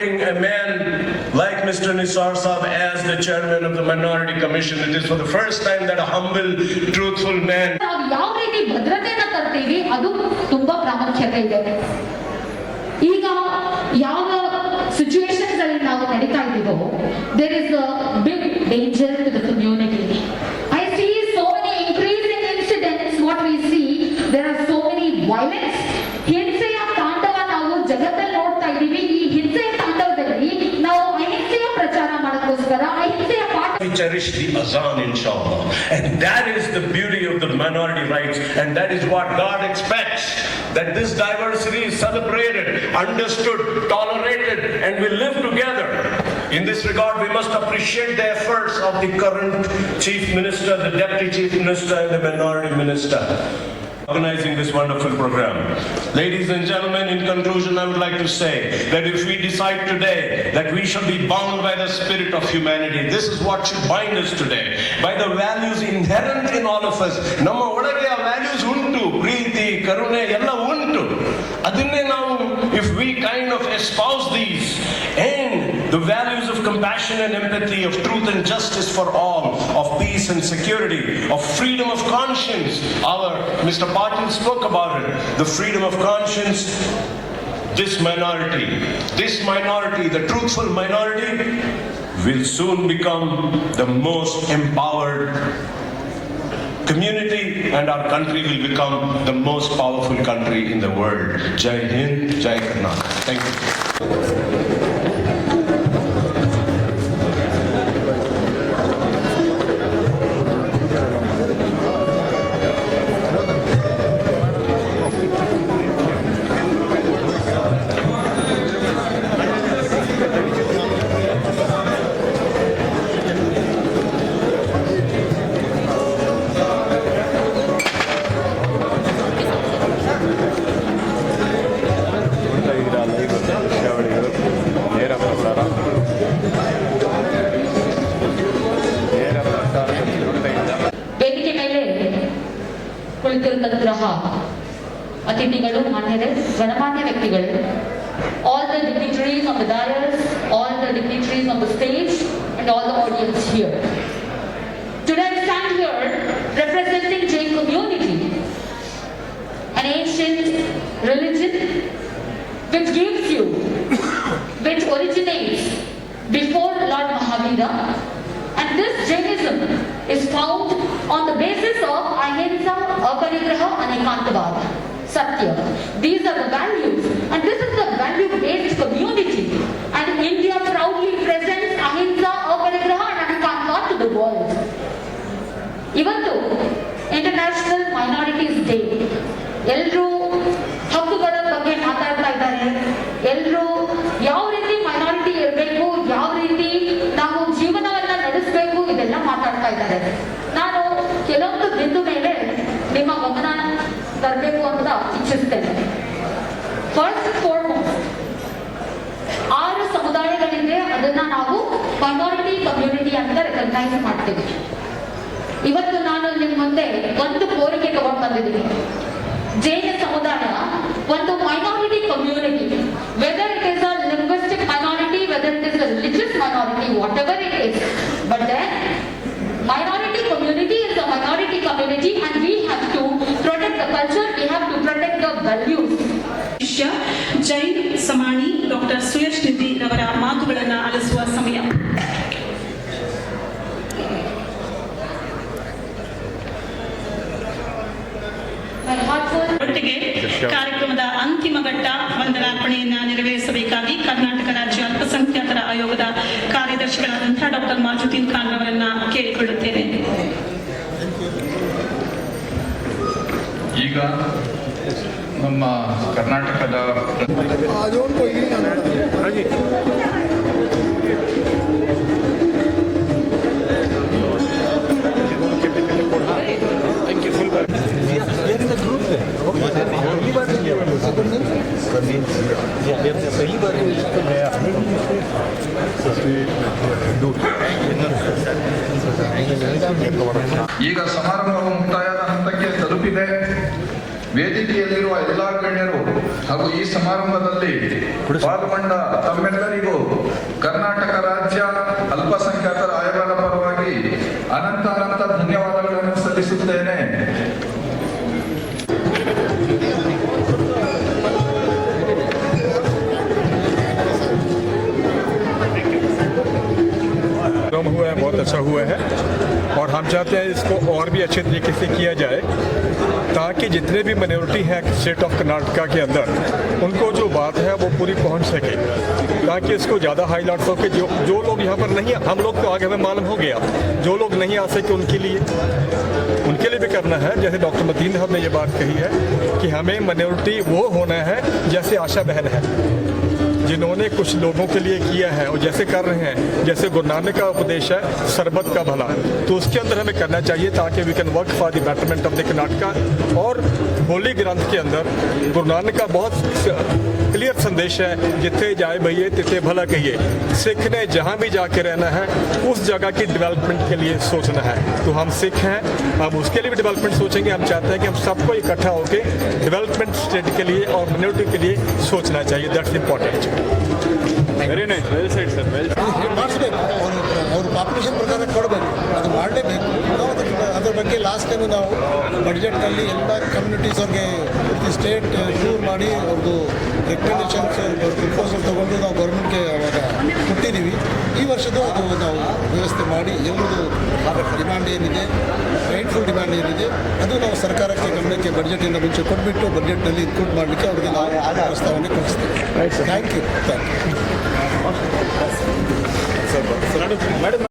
A man like Mr. Nisar Saab as the chairman of the Minority Commission, it is for the first time that a humble, truthful man. ನಾವು ಯಾವ ರೀತಿ ಭದ್ರತೆಯನ್ನು ತರ್ತೀವಿ ಅದು ತುಂಬಾ ಪ್ರಾಮುಖ್ಯತೆ ಇದೆ. ಈಗ ಯಾವ ಸಿಚುವೇಶನ್ಸ್ ಅಲ್ಲಿ ನಾವು ನಡೀತಾ ಇದ್ದೀವೋ, there is a big danger to the community. I see so many increasing incidents. What we see, there are so many violence. ಹಿಂಸೆಯ ತಾಂಡವ ನಾವು ಜಗತ್ತಲ್ಲಿ ನೋಡ್ತಾ ಇದ್ದೀವಿ. ಈ ಹಿಂಸೆಯ ತಾಂಡವದಲ್ಲಿ ನಾವು ಅಹಿಂಸೆಯ ಪ್ರಚಾರ ಮಾಡೋಕ್ಕೋಸ್ಕರ ಅಹಿಂಸೆಯ ಪಾಠ. We cherish the azan, inshallah, and that is the beauty of the minority rights, and that is what God expects, that this diversity is celebrated, understood, tolerated, and we live together. In this regard, we must appreciate the efforts of the current Chief Minister, the Deputy Chief Minister, and the Minority Minister organizing this wonderful program. Ladies and gentlemen, in conclusion, I would like to say that if we decide today that we shall be bound by the spirit of humanity, this is what should bind us today, by the values inherent in all of us. Namma odage a values untu, preeti, karune ella untu. Adinne ನಾವು, if we kind of espouse these and the values of compassion and empathy, of truth and justice for all, of peace and security, of freedom of conscience, our Mr. Patil spoke about it, the freedom of conscience, this minority, the truthful minority, will soon become the most empowered community, and our country will become the most powerful country in the world. Jai Hind, Jai Karnataka. Thank you. ಕುಳಿತಿರುವಂತಹ ಅತಿಥಿಗಳು, ಮಾನ್ಯರೇ, ಗಣಮಾನ್ಯ ವ್ಯಕ್ತಿಗಳು, all the dignitaries on the dais, all the dignitaries on the stage, and all the audience here. Today I stand here representing Jain community, an ancient religion which gives you, which originates before Lord Mahavira, and this Jainism is found on the basis of ahimsa, aparigraha, and ekantavada, satya. These are the values, and this is the value-based community, and India proudly presents ahimsa, aparigraha, and ekantavada to the world. Ivattu International Minorities Day. ಎಲ್ಲರೂ ಹಕ್ಕುಗಳ ಬಗ್ಗೆ ಮಾತಾಡ್ತಾ ಇದ್ದಾರೆ. ಎಲ್ಲರೂ ಯಾವ ರೀತಿ minority ಇರಬೇಕು, ಯಾವ ರೀತಿ ನಾವು ಜೀವನವನ್ನ ನಡೆಸಬೇಕು, ಇದೆಲ್ಲ ಮಾತಾಡ್ತಾ ಇದ್ದಾರೆ. ನಾನು ಕೆಲವೊಂದು ಬಿಂದು ಮೇಲೆ ನಿಮ್ಮ ಗಮನ ತರಬೇಕು ಅಂತ ಇಚ್ಛಿಸ್ತೇನೆ. ಫಸ್ಟ್ ಅಂಡ್ ಫಾರ್ಮೋಸ್ಟ್, 6 ಸಮುದಾಯಗಳಿದೆ, ಅದನ್ನ ನಾವು ಮೈನಾರಿಟಿ ಕಮ್ಯುನಿಟಿ ಅಂತ ರೆಕಗ್ನೈಸ್ ಮಾಡ್ತೀವಿ. ಇವತ್ತು ನಾನು ನಿಮ್ಮ ಮುಂದೆ ಒಂದು ಕೋರಿಕೆ ತಗೊಂಡು ಬಂದಿದ್ದೀನಿ. ಜೈನ ಸಮುದಾಯ ಒಂದು minority community, whether it is a linguistic minority, whether it is a religious minority, whatever it is, but then minority community is a minority community, and we have to protect the culture, we have to protect the values. Jain Samani doctor Suyash Nidhi ರವರ ಮಾತುಗಳನ್ನು ಆಲಿಸುವ ಸಮಯ. ಒಟ್ಟಿಗೆ ಕಾರ್ಯಕ್ರಮದ ಅಂತಿಮ ಘಟ್ಟ ವಂದನಾರ್ಪಣೆಯನ್ನ ನೆರವೇರಿಸಬೇಕಾಗಿ ಕರ್ನಾಟಕ ರಾಜ್ಯ ಅಲ್ಪಸಂಖ್ಯಾತರ ಆಯೋಗದ ಕಾರ್ಯದರ್ಶಿಗಳಾದಂತಹ ಡಾಕ್ಟರ್ ಮಾಜುದ್ದೀನ್ ಖಾನ್ ಅವರನ್ನ ಕೇಳಿಕೊಳ್ಳುತ್ತೇನೆ. ಈಗ ನಮ್ಮ ಕರ್ನಾಟಕದ ಈಗ ಸಮಾರಂಭ ಮುಕ್ತಾಯದ ಹಂತಕ್ಕೆ ತಲುಪಿದೆ. ವೇದಿಕೆಯಲ್ಲಿರುವ ಎಲ್ಲಾ ಗಣ್ಯರು ಹಾಗೂ ಈ ಸಮಾರಂಭದಲ್ಲಿ ಪಾಲ್ಗೊಂಡ ತಮ್ಮೆಲ್ಲರಿಗೂ ಕರ್ನಾಟಕ ರಾಜ್ಯ ಅಲ್ಪಸಂಖ್ಯಾತರ ಆಯೋಗದ ಪರವಾಗಿ ಅನಂತ ಧನ್ಯವಾದಗಳನ್ನು ಸಲ್ಲಿಸುತ್ತೇನೆ. हुआ है, बहुत अच्छा हुआ है और हम चाहते हैं इसको और भी अच्छे तरीके से किया जाए ताकि जितने भी माइनॉरिटी हैं स्टेट ऑफ कर्नाटका के अंदर उनको जो बात है वो पूरी पहुंच सके, ताकि इसको ज़्यादा हाईलाइट हो कि जो लोग यहाँ पर नहीं, हम लोग तो आगे हमें मालूम हो गया, जो लोग नहीं आ सके उनके लिए भी करना है। जैसे डॉक्टर मतीन साहब ने ये बात कही है कि हमें माइनॉरिटी वो होना है जैसे आशा बहन है, जिन्होंने कुछ लोगों के लिए किया है और जैसे कर रहे हैं, जैसे गुरु नानक का उपदेश है सरबत का भला, तो उसके अंदर हमें करना चाहिए ताकि we can work for the betterment of the Karnataka. और होली ग्रंथ के अंदर गुरु नानक का बहुत क्लियर संदेश है, जिथे जाए भैया तिथे भला कहिए। सिख ने जहाँ भी जाके रहना है उस जगह की डेवलपमेंट के लिए सोचना है, तो हम सिख हैं, हम उसके लिए भी डेवलपमेंट सोचेंगे। हम चाहते हैं कि हम सबको इकट्ठा होकर डेवलपमेंट स्टेट के लिए और मिनोरिटी के लिए सोचना चाहिए। That's important. Very nice, well side sir, well ಮಾಡಿಸ್ಬೇಕು. ಅವರು ಪಾಪ್ಯುಲೇಷನ್ ಪ್ರಕಾರ ಕೊಡಬೇಕು, ಅದು ಮಾಡಲೇಬೇಕು. ನಾವು ಅದ್ರ ಬಗ್ಗೆ ಲಾಸ್ಟ್ ಟೈಮು ನಾವು ಬಡ್ಜೆಟ್ನಲ್ಲಿ ಎಲ್ಲ ಕಮ್ಯುನಿಟೀಸ್ ಅವ್ರಿಗೆ ಸ್ಟೇಟ್ ಟೂರ್ ಮಾಡಿ ಅವ್ರದ್ದು ರೆಕಮೆಂಡೇಷನ್ಸ್ ಪ್ರಪೋಸಲ್ ತೊಗೊಂಡು ನಾವು ಗೌರ್ಮೆಂಟ್ಗೆ ಅವಾಗ ಕೊಟ್ಟಿದ್ದೀವಿ. ಈ ವರ್ಷದ್ದು ಅದು ನಾವು ವ್ಯವಸ್ಥೆ ಮಾಡಿ ಎಲ್ಲರದ್ದು ಡಿಮ್ಯಾಂಡ್ ಏನಿದೆ, ರೈಟ್ಫುಲ್ ಡಿಮ್ಯಾಂಡ್ ಏನಿದೆ ಅದು ನಾವು ಸರ್ಕಾರಕ್ಕೆ ಗಮನಕ್ಕೆ ಬಡ್ಜೆಟಿಂದ ಮುಂಚೆ ಕೊಟ್ಬಿಟ್ಟು ಬಡ್ಜೆಟ್ನಲ್ಲಿ ಇನ್ಕ್ಲೂಡ್ ಮಾಡಲಿಕ್ಕೆ ಅವ್ರಿಗೆ ನಾವು ಪ್ರಸ್ತಾವನೆ ಕೊಡಿಸ್ತೀವಿ. Thank you.